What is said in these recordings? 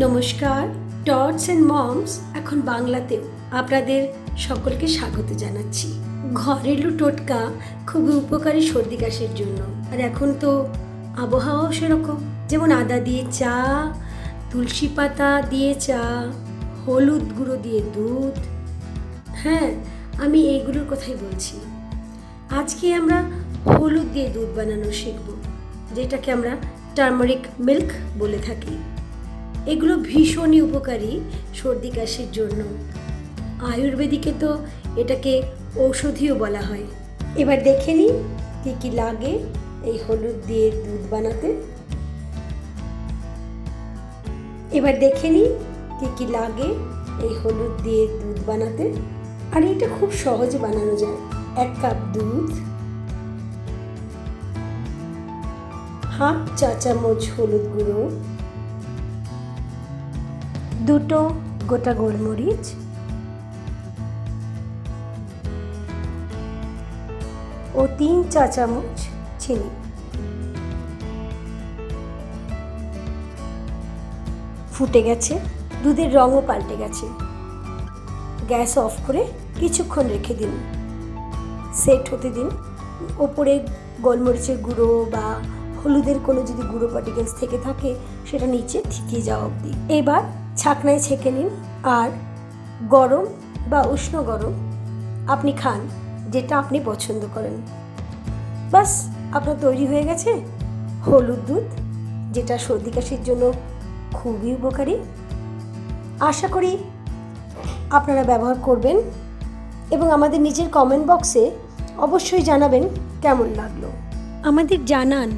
নমস্কার, টটস and moms এখন বাংলাতেও আপনাদের সকলকে স্বাগত জানাচ্ছি। ঘরেলু টোটকা খুবই উপকারী সর্দি কাশির জন্য। আর এখন তো আবহাওয়াও সেরকম, যেমন আদা দিয়ে চা, তুলসী পাতা দিয়ে চা, হলুদ গুঁড়ো দিয়ে দুধ। হ্যাঁ, আমি এইগুলোর কথাই বলছি। আজকে আমরা হলুদ দিয়ে দুধ বানানো শিখব, যেটাকে আমরা টার্মারিক মিল্ক বলে থাকি। এগুলো ভীষণই উপকারী সর্দি কাশির জন্য। আয়ুর্বেদিকে তো এটাকে ঔষধিও বলা হয়। এবার দেখে নিই কী কী লাগে এই হলুদ দিয়ে দুধ বানাতে। আর এটা খুব সহজে বানানো যায়। 1 কাপ দুধ, হাফ চা চামচ হলুদ গুঁড়ো, 2 গোটা গোলমরিচ, ও 3 চা চামচ চিনি। ফুটে গেছে, দুধের রঙও পাল্টে গেছে। গ্যাস অফ করে কিছুক্ষণ রেখে দিন, সেট হতে দিন। ওপরে গোলমরিচের গুঁড়ো বা হলুদের কোনো যদি গুঁড়ো পার্টিকেলস থেকে থাকে সেটা নিচে থিতিয়ে যাওয়া অবধি। এবার ছাঁকনায় ছেঁকে নিন, আর গরম বা উষ্ণ গরম আপনি খান, যেটা আপনি পছন্দ করেন। বাস, আপনার তৈরি হয়ে গেছে হলুদ দুধ, যেটা সর্দি কাশির জন্য খুবই উপকারী। আশা করি আপনারা ব্যবহার করবেন এবং আমাদের নিচের কমেন্ট বক্সে অবশ্যই জানাবেন কেমন লাগলো। আমাদের জানান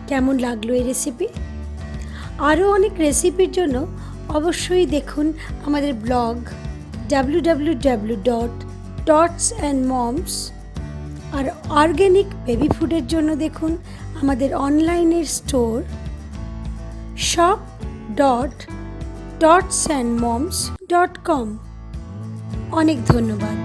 কেমন লাগলো এই রেসিপি। আরও অনেক রেসিপির জন্য অবশ্যই দেখুন আমাদের ব্লগ www.totsandmoms। আর অর্গ্যানিক বেবি ফুডের জন্য দেখুন আমাদের অনলাইনের স্টোর shop.totsandmoms.com। অনেক ধন্যবাদ।